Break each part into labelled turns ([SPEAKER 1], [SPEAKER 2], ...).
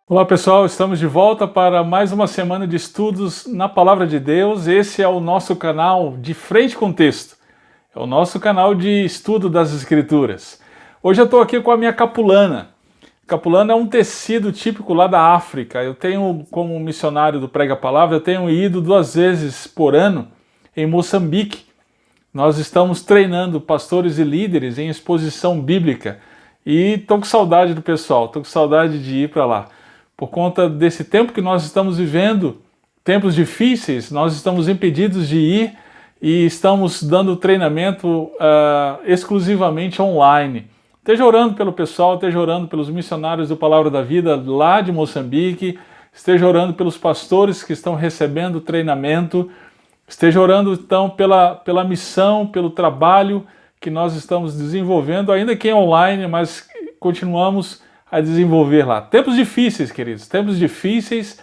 [SPEAKER 1] Olá pessoal, estamos de volta para mais uma semana de estudos na Palavra de Deus. Esse é o nosso canal de Frente com Texto, é o nosso canal de estudo das Escrituras. Hoje eu estou aqui com a minha capulana. Capulana é um tecido típico lá da África. Eu tenho, como missionário do Prega Palavra, eu tenho ido 2 vezes por ano em Moçambique. Nós estamos treinando pastores e líderes em exposição bíblica e estou com saudade do pessoal, estou com saudade de ir para lá. Por conta desse tempo que nós estamos vivendo, tempos difíceis, nós estamos impedidos de ir e estamos dando treinamento exclusivamente online. Esteja orando pelo pessoal, esteja orando pelos missionários do Palavra da Vida lá de Moçambique, esteja orando pelos pastores que estão recebendo treinamento, esteja orando então pela missão, pelo trabalho que nós estamos desenvolvendo, ainda que online, mas continuamos a desenvolver lá. Tempos difíceis, queridos, tempos difíceis,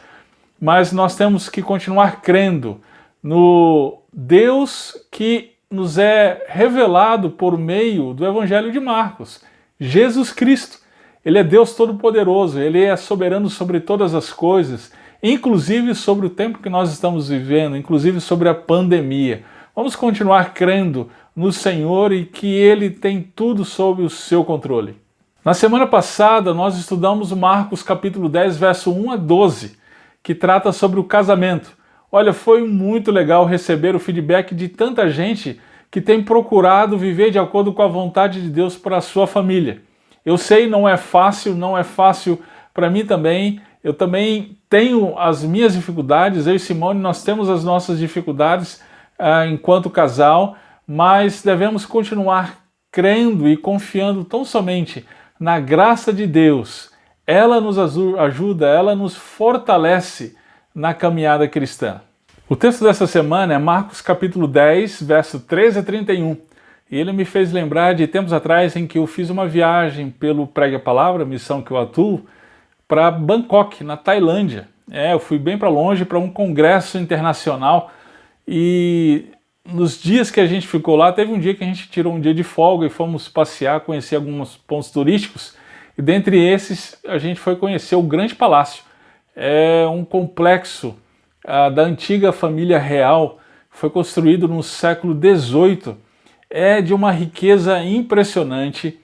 [SPEAKER 1] mas nós temos que continuar crendo no Deus que nos é revelado por meio do Evangelho de Marcos, Jesus Cristo. Ele é Deus Todo-Poderoso, Ele é soberano sobre todas as coisas, inclusive sobre o tempo que nós estamos vivendo, inclusive sobre a pandemia. Vamos continuar crendo no Senhor e que Ele tem tudo sob o seu controle. Na semana passada, nós estudamos Marcos capítulo 10, verso 1 a 12, que trata sobre o casamento. Olha, foi muito legal receber o feedback de tanta gente que tem procurado viver de acordo com a vontade de Deus para a sua família. Eu sei, não é fácil para mim também. Eu também tenho as minhas dificuldades, eu e Simone, nós temos as nossas dificuldades enquanto casal, mas devemos continuar crendo e confiando tão somente na graça de Deus. Ela nos ajuda, ela nos fortalece na caminhada cristã. O texto dessa semana é Marcos capítulo 10, verso 13 a 31. E ele me fez lembrar de tempos atrás em que eu fiz uma viagem pelo Prega Palavra, missão que eu atuo, para Bangkok, na Tailândia. Eu fui bem para longe, para um congresso internacional, e nos dias que a gente ficou lá, teve um dia que a gente tirou um dia de folga e fomos passear, conhecer alguns pontos turísticos, e dentre esses a gente foi conhecer o Grande Palácio. É um complexo da antiga família real, foi construído no século XVIII, é de uma riqueza impressionante.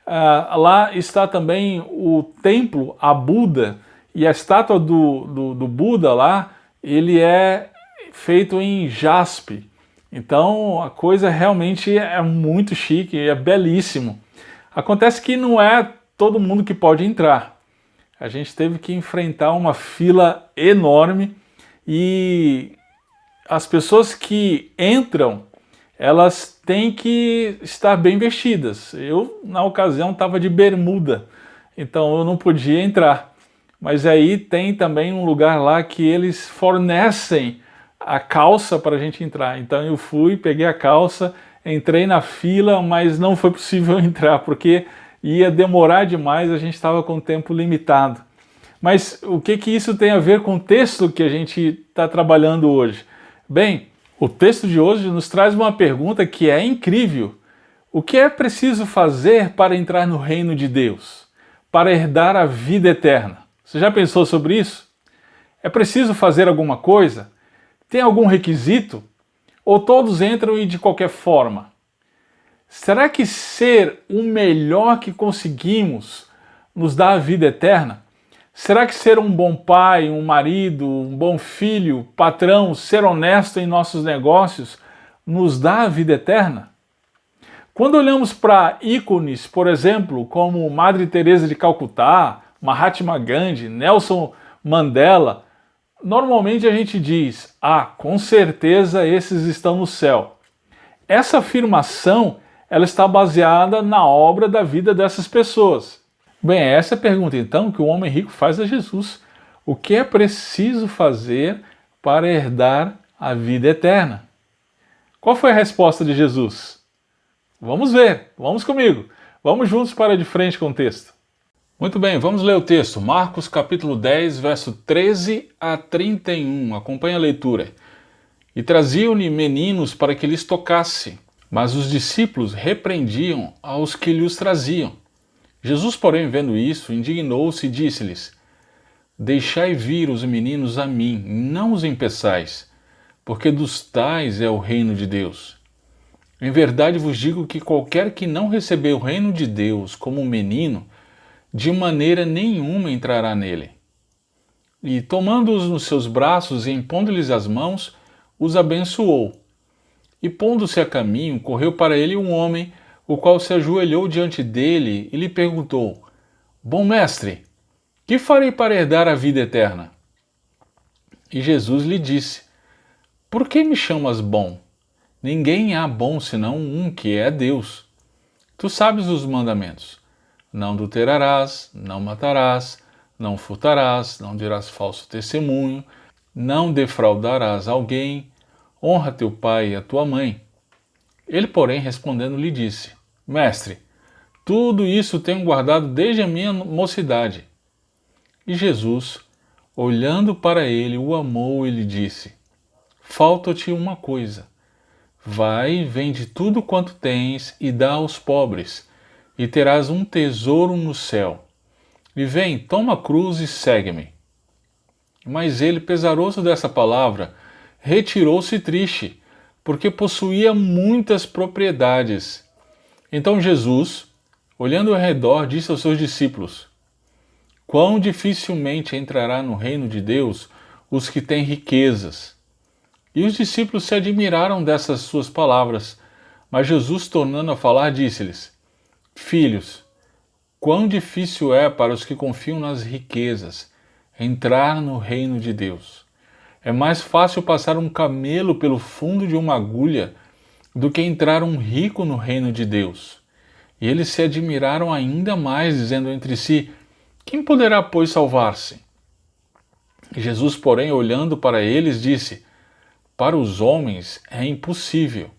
[SPEAKER 1] Lá está também o templo a Buda, e a estátua do Buda lá, ele é feito em jaspe. Então a coisa realmente é muito chique, é belíssimo. Acontece que não é todo mundo que pode entrar. A gente teve que enfrentar uma fila enorme e as pessoas que entram, elas têm que estar bem vestidas. Eu, na ocasião, estava de bermuda, então eu não podia entrar. Mas aí tem também um lugar lá que eles fornecem a calça para a gente entrar. Então eu fui, peguei a calça, entrei na fila, mas não foi possível entrar, porque ia demorar demais, a gente estava com tempo limitado. Mas o que isso tem a ver com o texto que a gente está trabalhando hoje? Bem, o texto de hoje nos traz uma pergunta que é incrível. O que é preciso fazer para entrar no reino de Deus? Para herdar a vida eterna? Você já pensou sobre isso? É preciso fazer alguma coisa? Tem algum requisito? Ou todos entram e de qualquer forma? Será que ser o melhor que conseguimos nos dá a vida eterna? Será que ser um bom pai, um marido, um bom filho, patrão, ser honesto em nossos negócios nos dá a vida eterna? Quando olhamos para ícones, por exemplo, como Madre Teresa de Calcutá, Mahatma Gandhi, Nelson Mandela, normalmente a gente diz, com certeza esses estão no céu. Essa afirmação, ela está baseada na obra da vida dessas pessoas. Bem, essa é a pergunta então que o homem rico faz a Jesus. O que é preciso fazer para herdar a vida eterna? Qual foi a resposta de Jesus? Vamos ver, vamos comigo. Vamos juntos para de frente com o texto. Muito bem, vamos ler o texto. Marcos capítulo 10, verso 13 a 31. Acompanhe a leitura. E traziam-lhe meninos para que lhes tocasse, mas os discípulos repreendiam aos que lhes traziam. Jesus, porém, vendo isso, indignou-se e disse-lhes: Deixai vir os meninos a mim, não os impeçais, porque dos tais é o reino de Deus. Em verdade vos digo que qualquer que não receber o reino de Deus como um menino, de maneira nenhuma entrará nele. E tomando-os nos seus braços e impondo-lhes as mãos, os abençoou. E pondo-se a caminho, correu para ele um homem, o qual se ajoelhou diante dele e lhe perguntou: Bom mestre, que farei para herdar a vida eterna? E Jesus lhe disse: Por que me chamas bom? Ninguém há bom senão um, que é Deus. Tu sabes os mandamentos: não adulterarás, não matarás, não furtarás, não dirás falso testemunho, não defraudarás alguém, honra teu pai e a tua mãe. Ele, porém, respondendo, lhe disse: Mestre, tudo isso tenho guardado desde a minha mocidade. E Jesus, olhando para ele, o amou e lhe disse: Falta-te uma coisa. Vai, vende tudo quanto tens e dá aos pobres, e terás um tesouro no céu. E vem, toma a cruz e segue-me. Mas ele, pesaroso dessa palavra, retirou-se triste, porque possuía muitas propriedades. Então Jesus, olhando ao redor, disse aos seus discípulos: Quão dificilmente entrará no reino de Deus os que têm riquezas. E os discípulos se admiraram dessas suas palavras. Mas Jesus, tornando a falar, disse-lhes: Filhos, quão difícil é para os que confiam nas riquezas entrar no reino de Deus. É mais fácil passar um camelo pelo fundo de uma agulha do que entrar um rico no reino de Deus. E eles se admiraram ainda mais, dizendo entre si: Quem poderá, pois, salvar-se? Jesus, porém, olhando para eles, disse: Para os homens é impossível,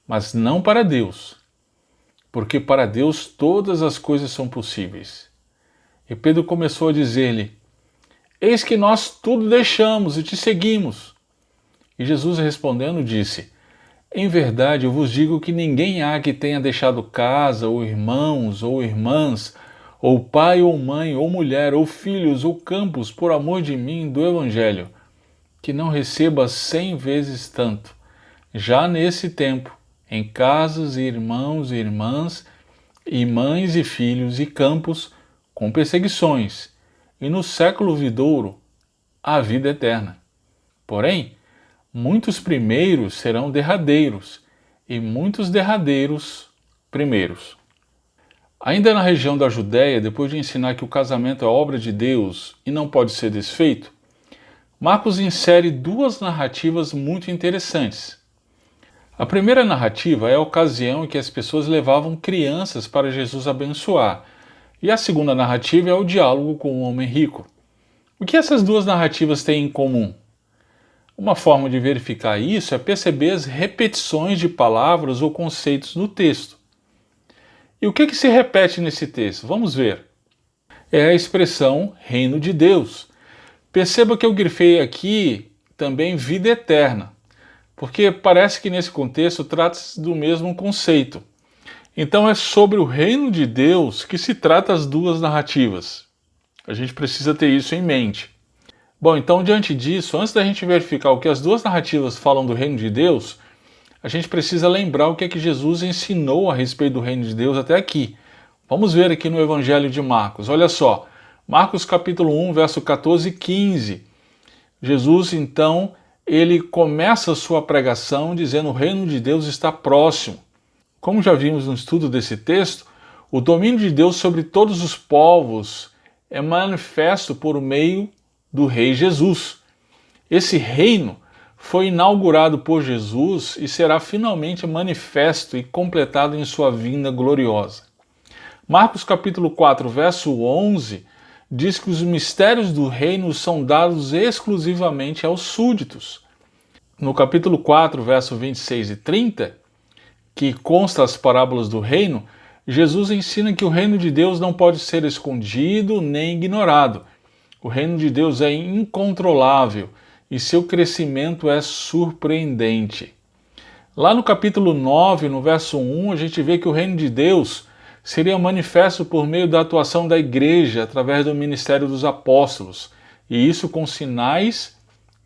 [SPEAKER 1] mas não para Deus, porque para Deus todas as coisas são possíveis. E Pedro começou a dizer-lhe: Eis que nós tudo deixamos e te seguimos. E Jesus, respondendo, disse: Em verdade eu vos digo que ninguém há que tenha deixado casa, ou irmãos, ou irmãs, ou pai, ou mãe, ou mulher, ou filhos, ou campos, por amor de mim e do Evangelho, que não receba 100 vezes tanto, já nesse tempo, em casas, e irmãos e irmãs, e mães e filhos, e campos, com perseguições, e no século vindouro, a vida eterna. Porém, muitos primeiros serão derradeiros, e muitos derradeiros primeiros. Ainda na região da Judéia, depois de ensinar que o casamento é obra de Deus e não pode ser desfeito, Marcos insere duas narrativas muito interessantes. A primeira narrativa é a ocasião em que as pessoas levavam crianças para Jesus abençoar, e a segunda narrativa é o diálogo com o homem rico. O que essas duas narrativas têm em comum? Uma forma de verificar isso é perceber as repetições de palavras ou conceitos no texto. E o que se repete nesse texto? Vamos ver. É a expressão reino de Deus. Perceba que eu grifei aqui também vida eterna, porque parece que nesse contexto trata-se do mesmo conceito. Então é sobre o reino de Deus que se trata as duas narrativas. A gente precisa ter isso em mente. Bom, então diante disso, antes da gente verificar o que as duas narrativas falam do reino de Deus, a gente precisa lembrar o que é que Jesus ensinou a respeito do reino de Deus até aqui. Vamos ver aqui no Evangelho de Marcos. Olha só, Marcos capítulo 1, verso 14 e 15. Jesus, então, ele começa a sua pregação dizendo: o reino de Deus está próximo. Como já vimos no estudo desse texto, o domínio de Deus sobre todos os povos é manifesto por meio do Rei Jesus. Esse reino foi inaugurado por Jesus e será finalmente manifesto e completado em sua vinda gloriosa. Marcos capítulo 4, verso 11, diz que os mistérios do reino são dados exclusivamente aos súditos. No capítulo 4, verso 26 e 30, que consta as parábolas do reino, Jesus ensina que o reino de Deus não pode ser escondido nem ignorado. O reino de Deus é incontrolável e seu crescimento é surpreendente. Lá no capítulo 9, no verso 1, a gente vê que o reino de Deus seria manifesto por meio da atuação da igreja através do ministério dos apóstolos, e isso com sinais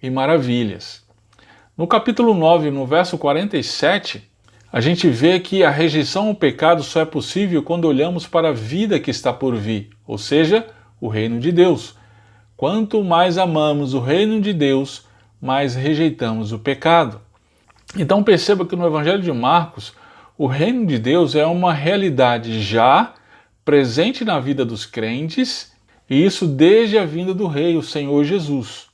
[SPEAKER 1] e maravilhas. No capítulo 9, no verso 47, a gente vê que a rejeição ao pecado só é possível quando olhamos para a vida que está por vir, ou seja, o reino de Deus. Quanto mais amamos o reino de Deus, mais rejeitamos o pecado. Então perceba que no Evangelho de Marcos, o reino de Deus é uma realidade já presente na vida dos crentes, e isso desde a vinda do Rei, o Senhor Jesus.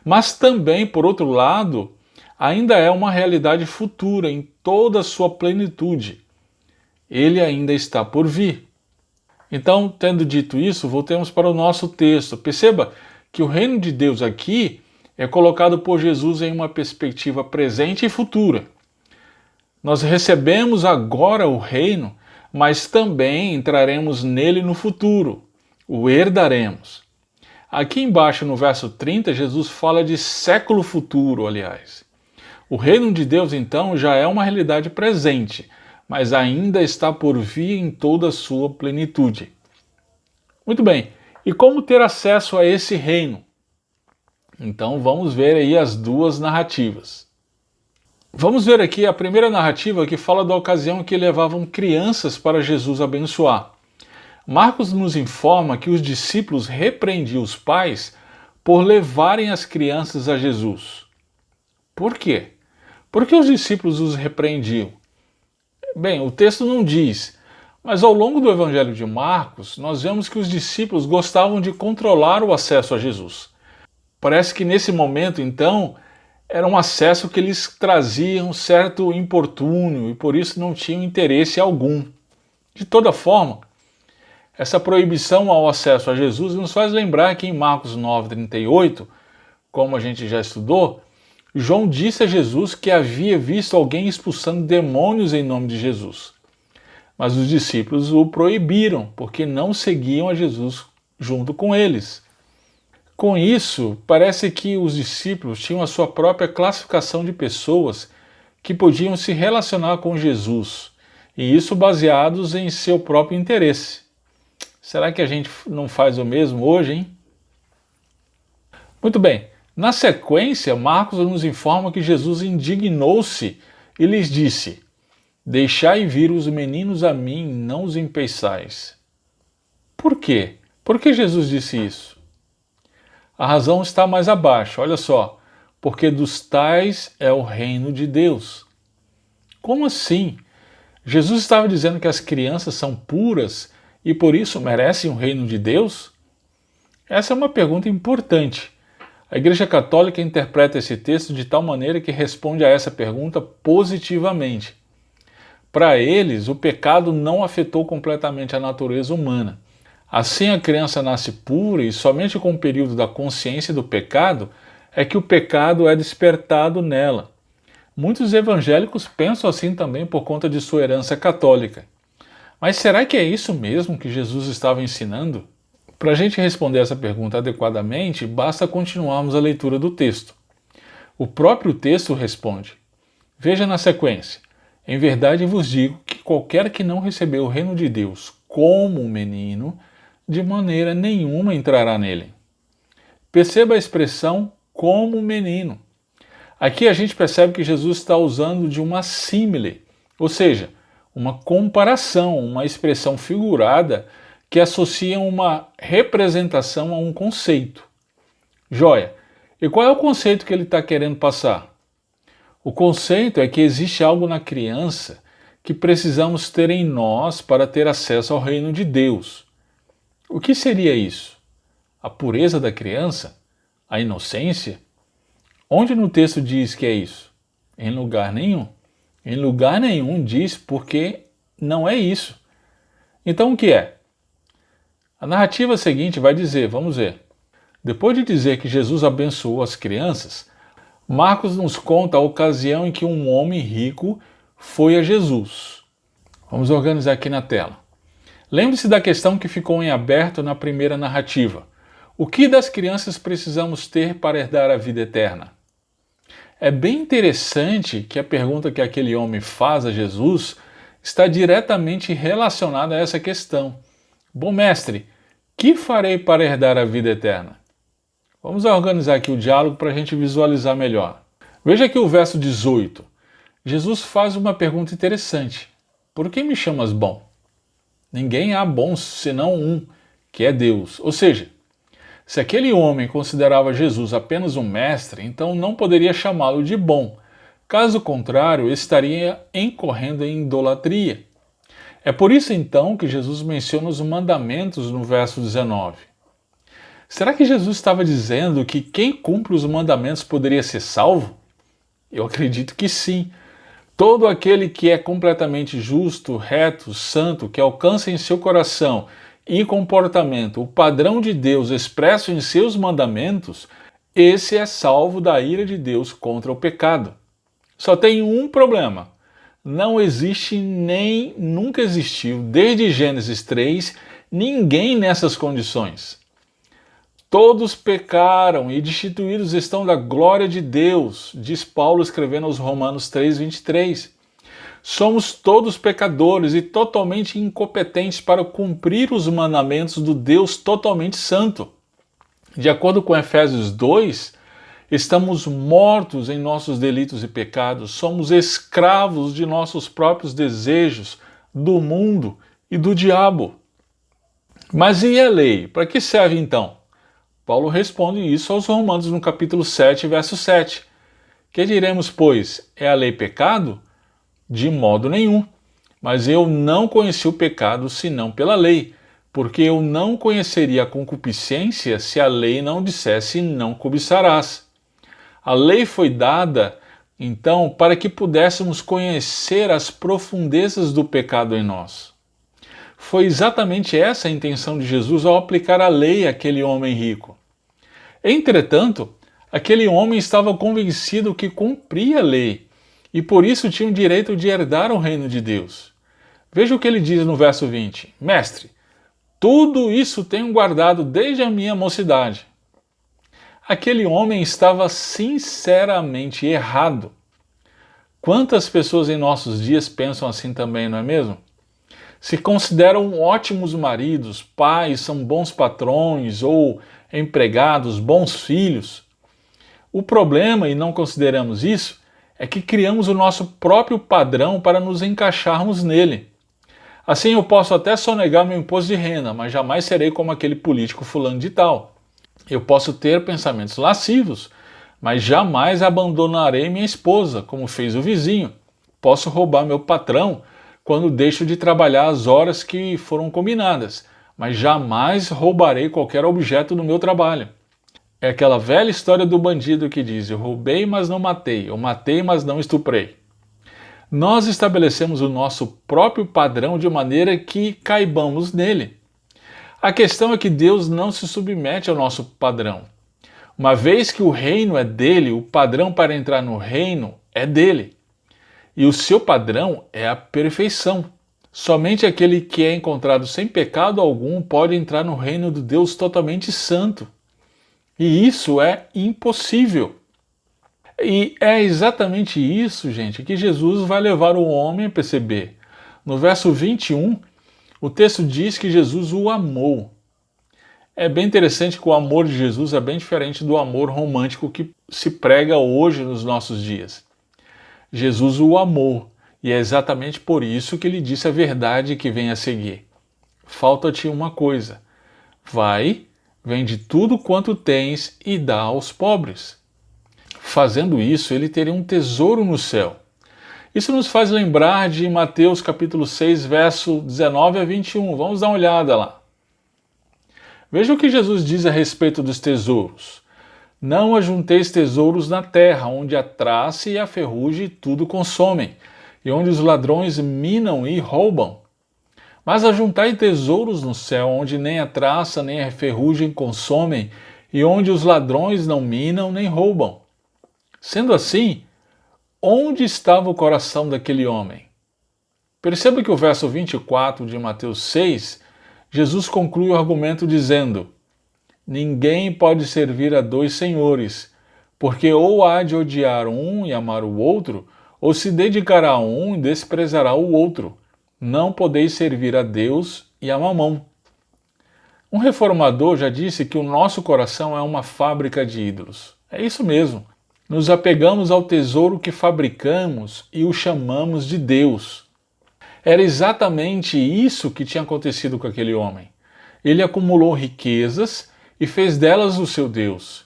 [SPEAKER 1] Mas também, por outro lado, ainda é uma realidade futura em toda a sua plenitude. Ele ainda está por vir. Então, tendo dito isso, voltemos para o nosso texto. Perceba que o reino de Deus aqui é colocado por Jesus em uma perspectiva presente e futura. Nós recebemos agora o reino, mas também entraremos nele no futuro, o herdaremos. Aqui embaixo no verso 30, Jesus fala de século futuro, aliás. O reino de Deus, então, já é uma realidade presente, mas ainda está por vir em toda a sua plenitude. Muito bem, e como ter acesso a esse reino? Então vamos ver aí as duas narrativas. Vamos ver aqui a primeira narrativa que fala da ocasião em que levavam crianças para Jesus abençoar. Marcos nos informa que os discípulos repreendiam os pais por levarem as crianças a Jesus. Por quê? Por que os discípulos os repreendiam? Bem, o texto não diz, mas ao longo do Evangelho de Marcos, nós vemos que os discípulos gostavam de controlar o acesso a Jesus. Parece que nesse momento, então, era um acesso que lhes trazia um certo importúnio e por isso não tinham interesse algum. De toda forma, essa proibição ao acesso a Jesus nos faz lembrar que em Marcos 9,38, como a gente já estudou, João disse a Jesus que havia visto alguém expulsando demônios em nome de Jesus. Mas os discípulos o proibiram, porque não seguiam a Jesus junto com eles. Com isso, parece que os discípulos tinham a sua própria classificação de pessoas que podiam se relacionar com Jesus, e isso baseados em seu próprio interesse. Será que a gente não faz o mesmo hoje, hein? Muito bem, na sequência, Marcos nos informa que Jesus indignou-se e lhes disse: "Deixai vir os meninos a mim, não os impeçais." Por quê? Por que Jesus disse isso? A razão está mais abaixo, olha só. Porque dos tais é o reino de Deus. Como assim? Jesus estava dizendo que as crianças são puras e por isso merecem o reino de Deus? Essa é uma pergunta importante. A Igreja Católica interpreta esse texto de tal maneira que responde a essa pergunta positivamente. Para eles, o pecado não afetou completamente a natureza humana. Assim, a criança nasce pura e somente com o período da consciência do pecado é que o pecado é despertado nela. Muitos evangélicos pensam assim também por conta de sua herança católica. Mas será que é isso mesmo que Jesus estava ensinando? Para a gente responder essa pergunta adequadamente, basta continuarmos a leitura do texto. O próprio texto responde. Veja na sequência. Em verdade vos digo que qualquer que não recebeu o reino de Deus como um menino, de maneira nenhuma entrará nele. Perceba a expressão como menino. Aqui a gente percebe que Jesus está usando de uma símile, ou seja, uma comparação, uma expressão figurada que associa uma representação a um conceito. Joia, e qual é o conceito que ele está querendo passar? O conceito é que existe algo na criança que precisamos ter em nós para ter acesso ao reino de Deus. O que seria isso? A pureza da criança? A inocência? Onde no texto diz que é isso? Em lugar nenhum. Em lugar nenhum diz porque não é isso. Então o que é? A narrativa seguinte vai dizer, vamos ver. Depois de dizer que Jesus abençoou as crianças, Marcos nos conta a ocasião em que um homem rico foi a Jesus. Vamos organizar aqui na tela. Lembre-se da questão que ficou em aberto na primeira narrativa. O que das crianças precisamos ter para herdar a vida eterna? É bem interessante que a pergunta que aquele homem faz a Jesus está diretamente relacionada a essa questão. Bom mestre, que farei para herdar a vida eterna? Vamos organizar aqui o diálogo para a gente visualizar melhor. Veja aqui o verso 18. Jesus faz uma pergunta interessante. Por que me chamas bom? Ninguém há bom senão um, que é Deus. Ou seja, se aquele homem considerava Jesus apenas um mestre, então não poderia chamá-lo de bom. Caso contrário, estaria incorrendo em idolatria. É por isso então que Jesus menciona os mandamentos no verso 19. Será que Jesus estava dizendo que quem cumpre os mandamentos poderia ser salvo? Eu acredito que sim. Todo aquele que é completamente justo, reto, santo, que alcança em seu coração e comportamento o padrão de Deus expresso em seus mandamentos, esse é salvo da ira de Deus contra o pecado. Só tem um problema. Não existe nem nunca existiu, desde Gênesis 3, ninguém nessas condições. Todos pecaram e destituídos estão da glória de Deus, diz Paulo escrevendo aos Romanos 3:23. Somos todos pecadores e totalmente incompetentes para cumprir os mandamentos do Deus totalmente santo. De acordo com Efésios 2, estamos mortos em nossos delitos e pecados, somos escravos de nossos próprios desejos, do mundo e do diabo. Mas e a lei? Para que serve então? Paulo responde isso aos Romanos no capítulo 7, verso 7. Que diremos, pois? É a lei pecado? De modo nenhum. Mas eu não conheci o pecado senão pela lei, porque eu não conheceria a concupiscência se a lei não dissesse não cobiçarás. A lei foi dada, então, para que pudéssemos conhecer as profundezas do pecado em nós. Foi exatamente essa a intenção de Jesus ao aplicar a lei àquele homem rico. Entretanto, aquele homem estava convencido que cumpria a lei e por isso tinha o direito de herdar o reino de Deus. Veja o que ele diz no verso 20: Mestre, tudo isso tenho guardado desde a minha mocidade. Aquele homem estava sinceramente errado. Quantas pessoas em nossos dias pensam assim também, não é mesmo? Se consideram ótimos maridos, pais, são bons patrões ou empregados, bons filhos. O problema, e não consideramos isso, é que criamos o nosso próprio padrão para nos encaixarmos nele. Assim eu posso até sonegar meu imposto de renda, mas jamais serei como aquele político fulano de tal. Eu posso ter pensamentos lascivos, mas jamais abandonarei minha esposa, como fez o vizinho. Posso roubar meu patrão quando deixo de trabalhar as horas que foram combinadas, mas jamais roubarei qualquer objeto do meu trabalho. É aquela velha história do bandido que diz: eu roubei, mas não matei, eu matei, mas não estuprei. Nós estabelecemos o nosso próprio padrão de maneira que caibamos nele. A questão é que Deus não se submete ao nosso padrão. Uma vez que o reino é dele, o padrão para entrar no reino é dele. E o seu padrão é a perfeição. Somente aquele que é encontrado sem pecado algum pode entrar no reino do Deus totalmente santo. E isso é impossível. E é exatamente isso, gente, que Jesus vai levar o homem a perceber. No verso 21, o texto diz que Jesus o amou. É bem interessante que o amor de Jesus é bem diferente do amor romântico que se prega hoje nos nossos dias. Jesus o amou, e é exatamente por isso que ele disse a verdade que vem a seguir. Falta-te uma coisa. Vai, vende tudo quanto tens e dá aos pobres. Fazendo isso, ele teria um tesouro no céu. Isso nos faz lembrar de Mateus capítulo 6, verso 19 a 21. Vamos dar uma olhada lá. Veja o que Jesus diz a respeito dos tesouros. Não ajunteis tesouros na terra, onde a traça e a ferrugem tudo consomem, e onde os ladrões minam e roubam. Mas ajuntai tesouros no céu, onde nem a traça nem a ferrugem consomem, e onde os ladrões não minam nem roubam. Sendo assim, onde estava o coração daquele homem? Perceba que o verso 24 de Mateus 6, Jesus conclui o argumento dizendo: ninguém pode servir a dois senhores, porque ou há de odiar um e amar o outro, ou se dedicará a um e desprezará o outro. Não podeis servir a Deus e a Mamom. Um reformador já disse que o nosso coração é uma fábrica de ídolos. É isso mesmo. Nos apegamos ao tesouro que fabricamos e o chamamos de Deus. Era exatamente isso que tinha acontecido com aquele homem. Ele acumulou riquezas e fez delas o seu Deus.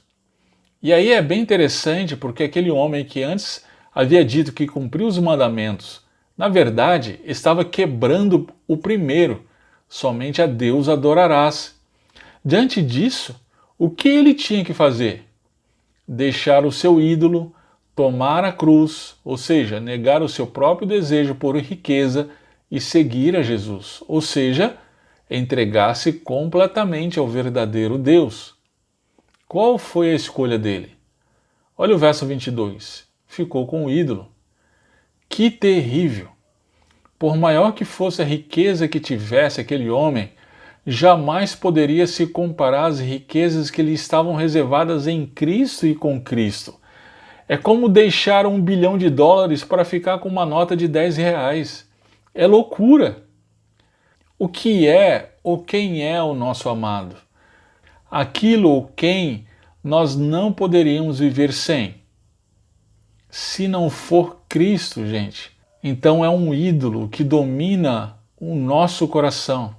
[SPEAKER 1] E aí é bem interessante porque aquele homem que antes havia dito que cumpriu os mandamentos, na verdade estava quebrando o primeiro: somente a Deus adorarás. Diante disso, o que ele tinha que fazer? Deixar o seu ídolo, tomar a cruz, ou seja, negar o seu próprio desejo por riqueza e seguir a Jesus, ou seja, entregar-se completamente ao verdadeiro Deus. Qual foi a escolha dele? Olha o verso 22. Ficou com o ídolo. Que terrível! Por maior que fosse a riqueza que tivesse aquele homem, jamais poderia se comparar às riquezas que lhe estavam reservadas em Cristo e com Cristo. É como deixar $1 bilhão para ficar com uma nota de R$10. É loucura! O que é ou quem é o nosso amado? Aquilo ou quem nós não poderíamos viver sem. Se não for Cristo, gente, então é um ídolo que domina o nosso coração.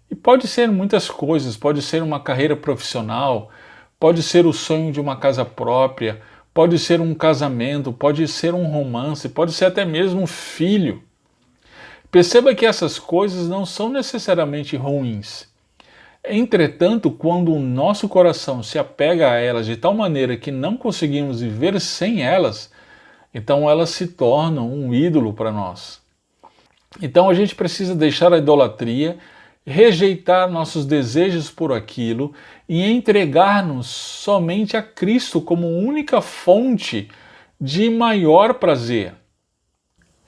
[SPEAKER 1] E pode ser muitas coisas, pode ser uma carreira profissional, pode ser o sonho de uma casa própria, pode ser um casamento, pode ser um romance, pode ser até mesmo um filho. Perceba que essas coisas não são necessariamente ruins. Entretanto, quando o nosso coração se apega a elas de tal maneira que não conseguimos viver sem elas, então elas se tornam um ídolo para nós. Então a gente precisa deixar a idolatria, rejeitar nossos desejos por aquilo e entregar-nos somente a Cristo como única fonte de maior prazer.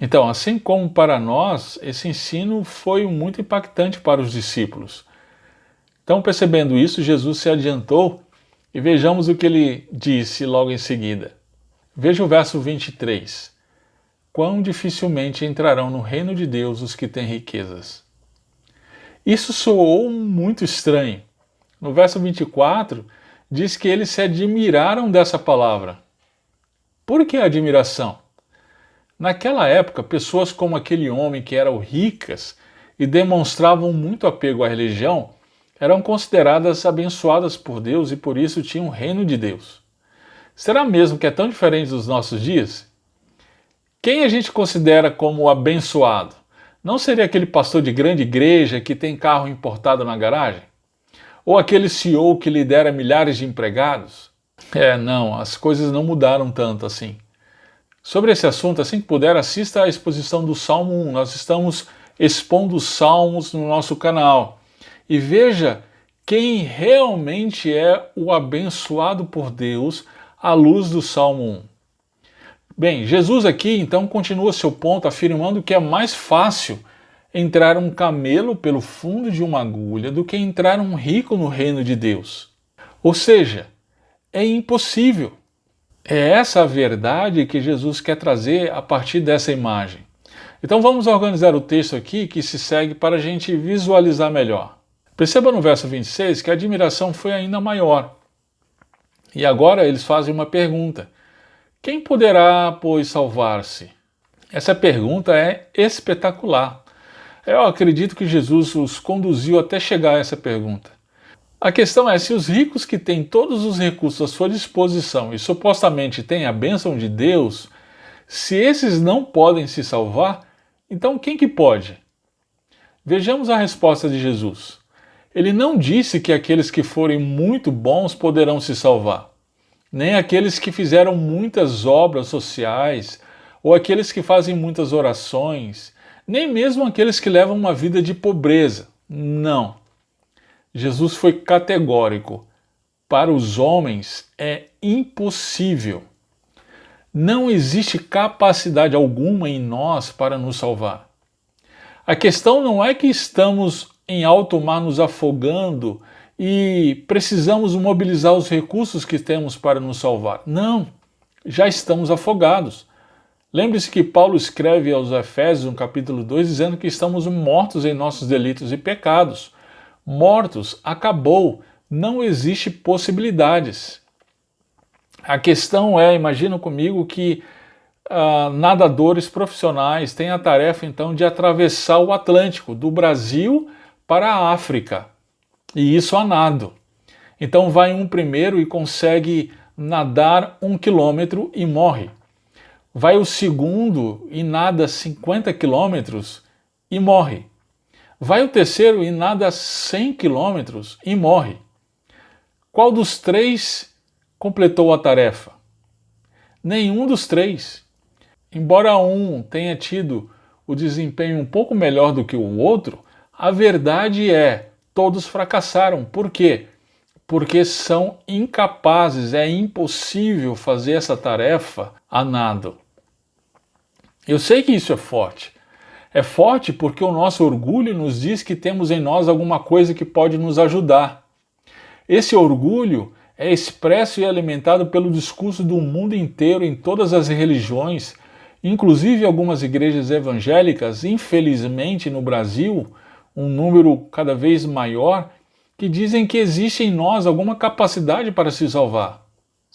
[SPEAKER 1] Então, assim como para nós, esse ensino foi muito impactante para os discípulos. Então, percebendo isso, Jesus se adiantou e vejamos o que ele disse logo em seguida. Veja o verso 23. Quão dificilmente entrarão no reino de Deus os que têm riquezas. Isso soou muito estranho. No verso 24, diz que eles se admiraram dessa palavra. Por que admiração? Naquela época, pessoas como aquele homem que eram ricas e demonstravam muito apego à religião eram consideradas abençoadas por Deus e por isso tinham o reino de Deus. Será mesmo que é tão diferente dos nossos dias? Quem a gente considera como abençoado? Não seria aquele pastor de grande igreja que tem carro importado na garagem? Ou aquele CEO que lidera milhares de empregados? Não, as coisas não mudaram tanto assim. Sobre esse assunto, assim que puder, assista à exposição do Salmo 1. Nós estamos expondo os salmos no nosso canal. E veja quem realmente é o abençoado por Deus à luz do Salmo 1. Bem, Jesus aqui então continua seu ponto afirmando que é mais fácil entrar um camelo pelo fundo de uma agulha do que entrar um rico no reino de Deus. Ou seja, é impossível. É essa a verdade que Jesus quer trazer a partir dessa imagem. Então vamos organizar o texto aqui que se segue para a gente visualizar melhor. Perceba no verso 26 que a admiração foi ainda maior. E agora eles fazem uma pergunta. Quem poderá, pois, salvar-se? Essa pergunta é espetacular. Eu acredito que Jesus os conduziu até chegar a essa pergunta. A questão é, se os ricos que têm todos os recursos à sua disposição e supostamente têm a bênção de Deus, se esses não podem se salvar, então quem que pode? Vejamos a resposta de Jesus. Ele não disse que aqueles que forem muito bons poderão se salvar, nem aqueles que fizeram muitas obras sociais, ou aqueles que fazem muitas orações, nem mesmo aqueles que levam uma vida de pobreza. Não. Jesus foi categórico. Para os homens é impossível. Não existe capacidade alguma em nós para nos salvar. A questão não é que estamos em alto mar nos afogando e precisamos mobilizar os recursos que temos para nos salvar. Não, já estamos afogados. Lembre-se que Paulo escreve aos Efésios, no capítulo 2, dizendo que estamos mortos em nossos delitos e pecados. Mortos, acabou, não existe possibilidades. A questão é, imagina comigo que nadadores profissionais têm a tarefa então de atravessar o Atlântico, do Brasil para a África, e isso a nado. Então vai um primeiro e consegue nadar 1 quilômetro e morre. Vai o segundo e nada 50 quilômetros e morre. Vai o terceiro e nada 100 quilômetros e morre. Qual dos três completou a tarefa? Nenhum dos três. Embora um tenha tido o desempenho um pouco melhor do que o outro, a verdade é, todos fracassaram. Por quê? Porque são incapazes, é impossível fazer essa tarefa a nado. Eu sei que isso é forte. É forte porque o nosso orgulho nos diz que temos em nós alguma coisa que pode nos ajudar. Esse orgulho é expresso e alimentado pelo discurso do mundo inteiro em todas as religiões, inclusive algumas igrejas evangélicas, infelizmente no Brasil, um número cada vez maior, que dizem que existe em nós alguma capacidade para se salvar.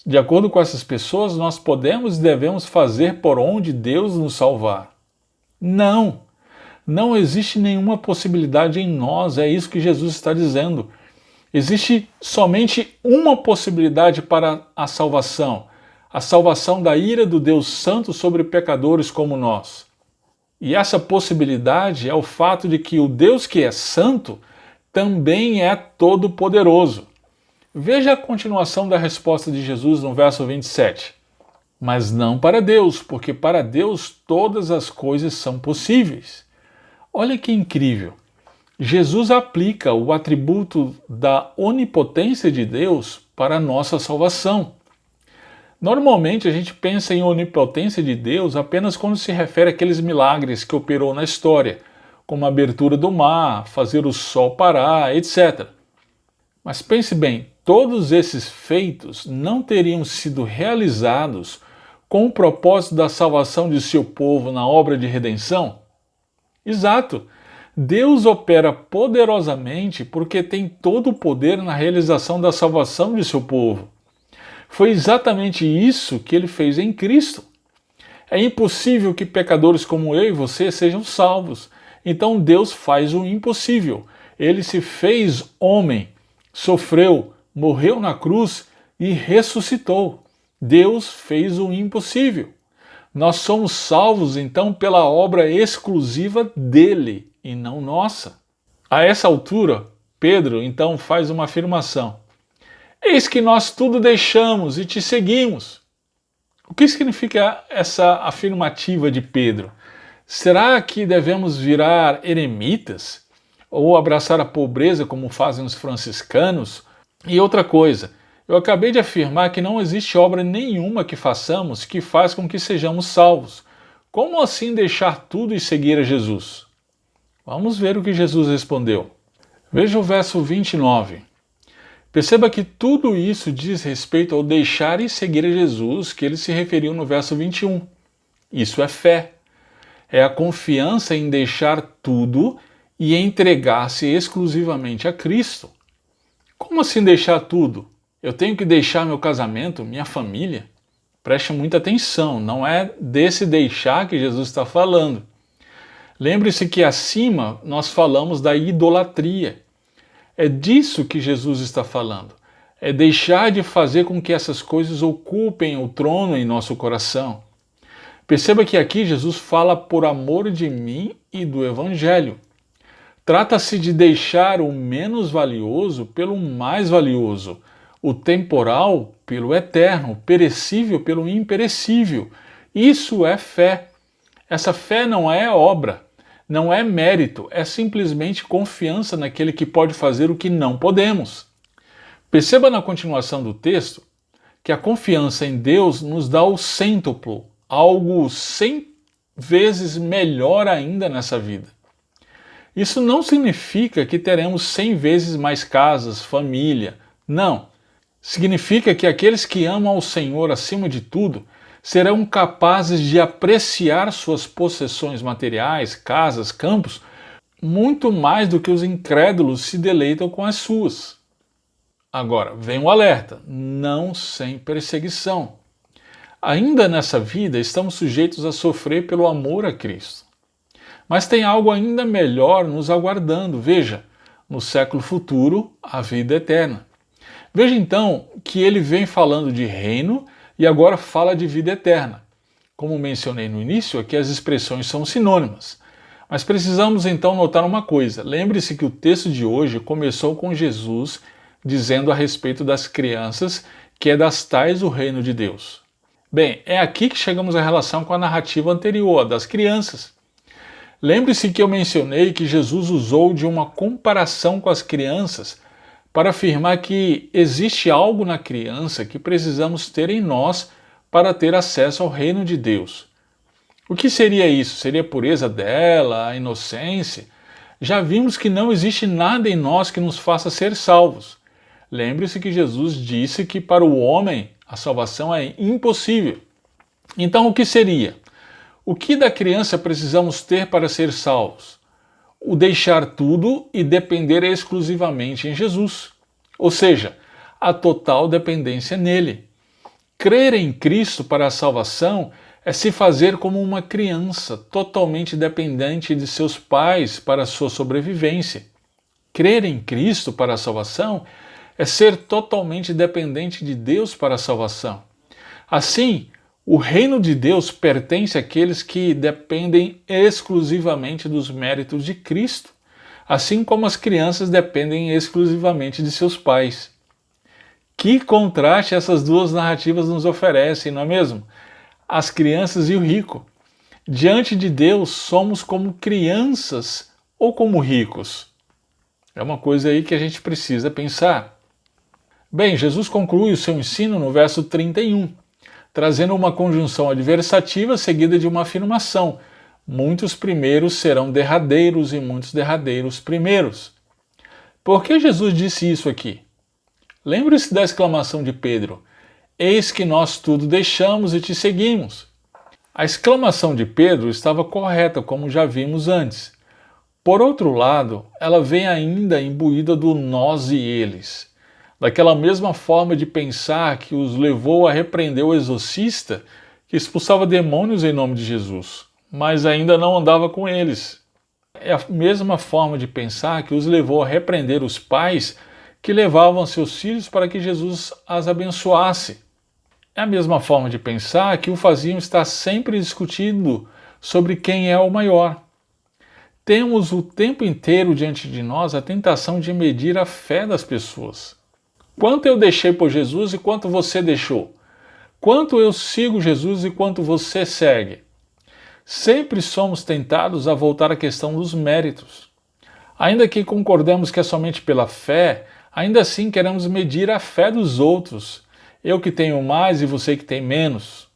[SPEAKER 1] De acordo com essas pessoas, nós podemos e devemos fazer por onde Deus nos salvar. Não! Não existe nenhuma possibilidade em nós, é isso que Jesus está dizendo. Existe somente uma possibilidade para a salvação da ira do Deus Santo sobre pecadores como nós. E essa possibilidade é o fato de que o Deus que é santo também é todo-poderoso. Veja a continuação da resposta de Jesus no verso 27. Mas não para Deus, porque para Deus todas as coisas são possíveis. Olha que incrível! Jesus aplica o atributo da onipotência de Deus para a nossa salvação. Normalmente a gente pensa em onipotência de Deus apenas quando se refere àqueles milagres que operou na história, como a abertura do mar, fazer o sol parar, etc. Mas pense bem, todos esses feitos não teriam sido realizados com o propósito da salvação de seu povo na obra de redenção? Exato! Deus opera poderosamente porque tem todo o poder na realização da salvação de seu povo. Foi exatamente isso que ele fez em Cristo. É impossível que pecadores como eu e você sejam salvos. Então Deus faz o impossível. Ele se fez homem, sofreu, morreu na cruz e ressuscitou. Deus fez o impossível. Nós somos salvos então pela obra exclusiva dele e não nossa. A essa altura, Pedro então faz uma afirmação. Eis que nós tudo deixamos e te seguimos. O que significa essa afirmativa de Pedro? Será que devemos virar eremitas? Ou abraçar a pobreza como fazem os franciscanos? E outra coisa, eu acabei de afirmar que não existe obra nenhuma que façamos que faz com que sejamos salvos. Como assim deixar tudo e seguir a Jesus? Vamos ver o que Jesus respondeu. Veja o verso 29. Perceba que tudo isso diz respeito ao deixar e seguir a Jesus, que ele se referiu no verso 21. Isso é fé. É a confiança em deixar tudo e entregar-se exclusivamente a Cristo. Como assim deixar tudo? Eu tenho que deixar meu casamento, minha família? Preste muita atenção, não é desse deixar que Jesus está falando. Lembre-se que acima nós falamos da idolatria. É disso que Jesus está falando. É deixar de fazer com que essas coisas ocupem o trono em nosso coração. Perceba que aqui Jesus fala por amor de mim e do Evangelho. Trata-se de deixar o menos valioso pelo mais valioso, o temporal pelo eterno, o perecível pelo imperecível. Isso é fé. Essa fé não é obra, não é mérito, é simplesmente confiança naquele que pode fazer o que não podemos. Perceba na continuação do texto que a confiança em Deus nos dá o cêntuplo, algo 100 vezes melhor ainda nessa vida. Isso não significa que teremos 100 vezes mais casas, família. Não. Significa que aqueles que amam ao Senhor acima de tudo serão capazes de apreciar suas possessões materiais, casas, campos, muito mais do que os incrédulos se deleitam com as suas. Agora, vem um alerta: não sem perseguição. Ainda nessa vida, estamos sujeitos a sofrer pelo amor a Cristo. Mas tem algo ainda melhor nos aguardando. Veja, no século futuro, a vida eterna. Veja então que ele vem falando de reino e agora fala de vida eterna. Como mencionei no início, aqui as expressões são sinônimas. Mas precisamos então notar uma coisa. Lembre-se que o texto de hoje começou com Jesus dizendo a respeito das crianças que é das tais o reino de Deus. Bem, é aqui que chegamos à relação com a narrativa anterior, a das crianças. Lembre-se que eu mencionei que Jesus usou de uma comparação com as crianças para afirmar que existe algo na criança que precisamos ter em nós para ter acesso ao reino de Deus. O que seria isso? Seria a pureza dela, a inocência? Já vimos que não existe nada em nós que nos faça ser salvos. Lembre-se que Jesus disse que para o homem a salvação é impossível. Então o que seria? O que da criança precisamos ter para ser salvos? O deixar tudo e depender exclusivamente em Jesus. Ou seja, a total dependência nele. Crer em Cristo para a salvação é se fazer como uma criança, totalmente dependente de seus pais para a sua sobrevivência. Crer em Cristo para a salvação é ser totalmente dependente de Deus para a salvação. Assim, o reino de Deus pertence àqueles que dependem exclusivamente dos méritos de Cristo, assim como as crianças dependem exclusivamente de seus pais. Que contraste essas duas narrativas nos oferecem, não é mesmo? As crianças e o rico. Diante de Deus, somos como crianças ou como ricos? É uma coisa aí que a gente precisa pensar. Bem, Jesus conclui o seu ensino no verso 31. Trazendo uma conjunção adversativa seguida de uma afirmação: muitos primeiros serão derradeiros e muitos derradeiros primeiros. Por que Jesus disse isso aqui? Lembre-se da exclamação de Pedro: eis que nós tudo deixamos e te seguimos. A exclamação de Pedro estava correta, como já vimos antes. Por outro lado, ela vem ainda imbuída do nós e eles. Daquela mesma forma de pensar que os levou a repreender o exorcista que expulsava demônios em nome de Jesus, mas ainda não andava com eles. É a mesma forma de pensar que os levou a repreender os pais que levavam seus filhos para que Jesus as abençoasse. É a mesma forma de pensar que o faziam estar sempre discutindo sobre quem é o maior. Temos o tempo inteiro diante de nós a tentação de medir a fé das pessoas. Quanto eu deixei por Jesus e quanto você deixou? Quanto eu sigo Jesus e quanto você segue? Sempre somos tentados a voltar à questão dos méritos. Ainda que concordemos que é somente pela fé, ainda assim queremos medir a fé dos outros. Eu que tenho mais e você que tem menos.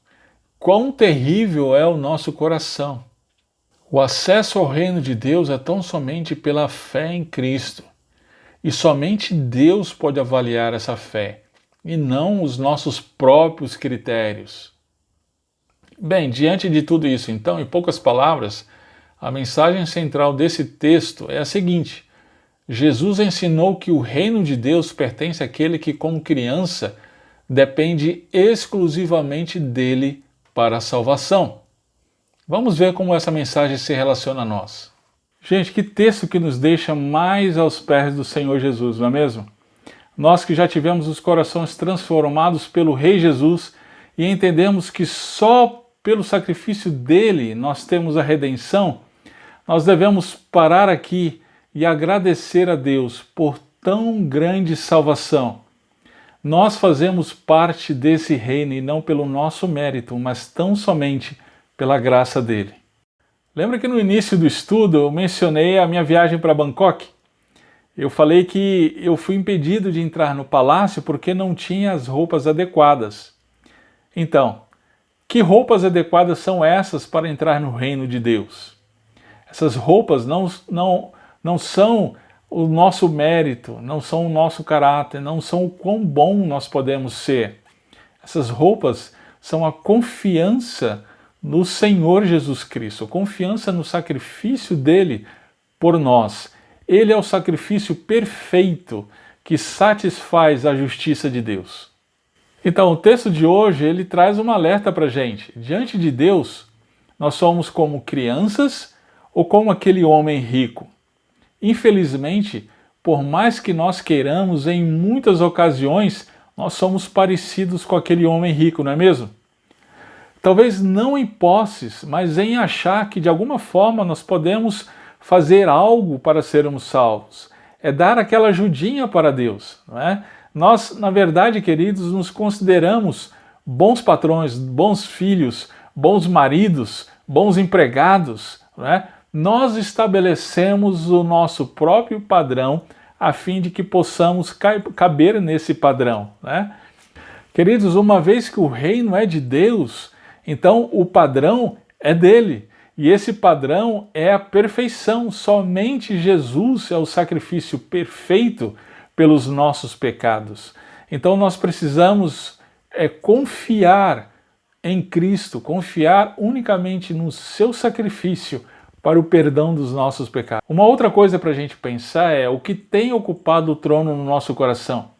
[SPEAKER 1] Quão terrível é o nosso coração. O acesso ao reino de Deus é tão somente pela fé em Cristo. E somente Deus pode avaliar essa fé, e não os nossos próprios critérios. Bem, diante de tudo isso, então, em poucas palavras, a mensagem central desse texto é a seguinte: Jesus ensinou que o reino de Deus pertence àquele que, como criança, depende exclusivamente dele para a salvação. Vamos ver como essa mensagem se relaciona a nós. Gente, que texto que nos deixa mais aos pés do Senhor Jesus, não é mesmo? Nós que já tivemos os corações transformados pelo Rei Jesus e entendemos que só pelo sacrifício dele nós temos a redenção, nós devemos parar aqui e agradecer a Deus por tão grande salvação. Nós fazemos parte desse reino e não pelo nosso mérito, mas tão somente pela graça dele. Lembra que no início do estudo eu mencionei a minha viagem para Bangkok? Eu falei que eu fui impedido de entrar no palácio porque não tinha as roupas adequadas. Então, que roupas adequadas são essas para entrar no reino de Deus? Essas roupas não são o nosso mérito, não são o nosso caráter, não são o quão bom nós podemos ser. Essas roupas são a confiança no Senhor Jesus Cristo, confiança no sacrifício dele por nós. Ele é o sacrifício perfeito que satisfaz a justiça de Deus. Então, o texto de hoje, ele traz um alerta para a gente. Diante de Deus, nós somos como crianças ou como aquele homem rico. Infelizmente, por mais que nós queiramos, em muitas ocasiões, nós somos parecidos com aquele homem rico, não é mesmo? Talvez não em posses, mas em achar que de alguma forma nós podemos fazer algo para sermos salvos. É dar aquela ajudinha para Deus, não é? Nós, na verdade, queridos, nos consideramos bons patrões, bons filhos, bons maridos, bons empregados, não é? Nós estabelecemos o nosso próprio padrão a fim de que possamos caber nesse padrão, né? Queridos, uma vez que o reino é de Deus, então o padrão é dele. E esse padrão é a perfeição. Somente Jesus é o sacrifício perfeito pelos nossos pecados. Então nós precisamos confiar em Cristo, confiar unicamente no seu sacrifício para o perdão dos nossos pecados. Uma outra coisa para a gente pensar é o que tem ocupado o trono no nosso coração.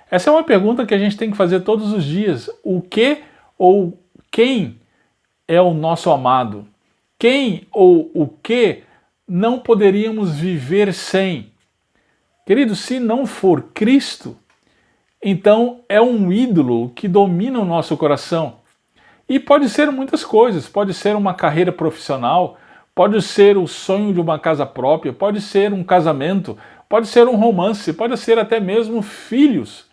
[SPEAKER 1] Essa é uma pergunta que a gente tem que fazer todos os dias. O que ou quem é o nosso amado? Quem ou o que não poderíamos viver sem? Querido, se não for Cristo, então é um ídolo que domina o nosso coração. E pode ser muitas coisas, pode ser uma carreira profissional, pode ser o sonho de uma casa própria, pode ser um casamento, pode ser um romance, pode ser até mesmo filhos.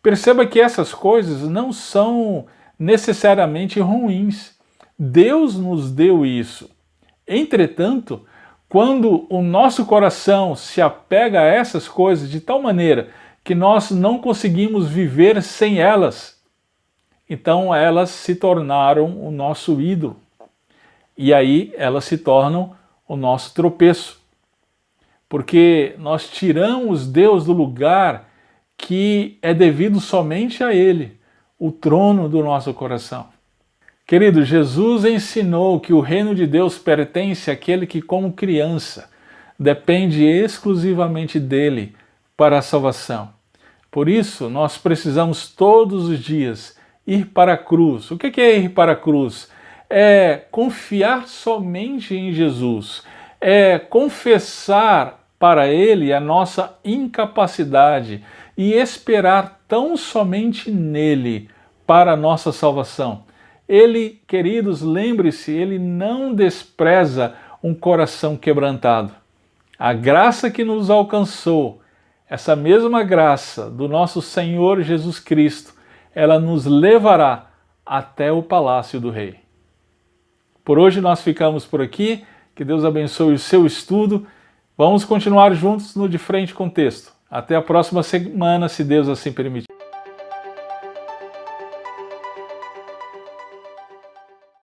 [SPEAKER 1] Perceba que essas coisas não são necessariamente ruins. Deus nos deu isso. Entretanto, quando o nosso coração se apega a essas coisas de tal maneira que nós não conseguimos viver sem elas, então elas se tornaram o nosso ídolo. E aí elas se tornam o nosso tropeço. Porque nós tiramos Deus do lugar que é devido somente a Ele, o trono do nosso coração. Querido, Jesus ensinou que o reino de Deus pertence àquele que, como criança, depende exclusivamente dele para a salvação. Por isso, nós precisamos todos os dias ir para a cruz. O que é ir para a cruz? É confiar somente em Jesus, é confessar para Ele a nossa incapacidade e esperar tão somente nele para a nossa salvação. Ele, queridos, lembre-se, Ele não despreza um coração quebrantado. A graça que nos alcançou, essa mesma graça do nosso Senhor Jesus Cristo, ela nos levará até o palácio do Rei. Por hoje nós ficamos por aqui, que Deus abençoe o seu estudo. Vamos continuar juntos no De Frente com Texto. Até a próxima semana, se Deus assim permitir.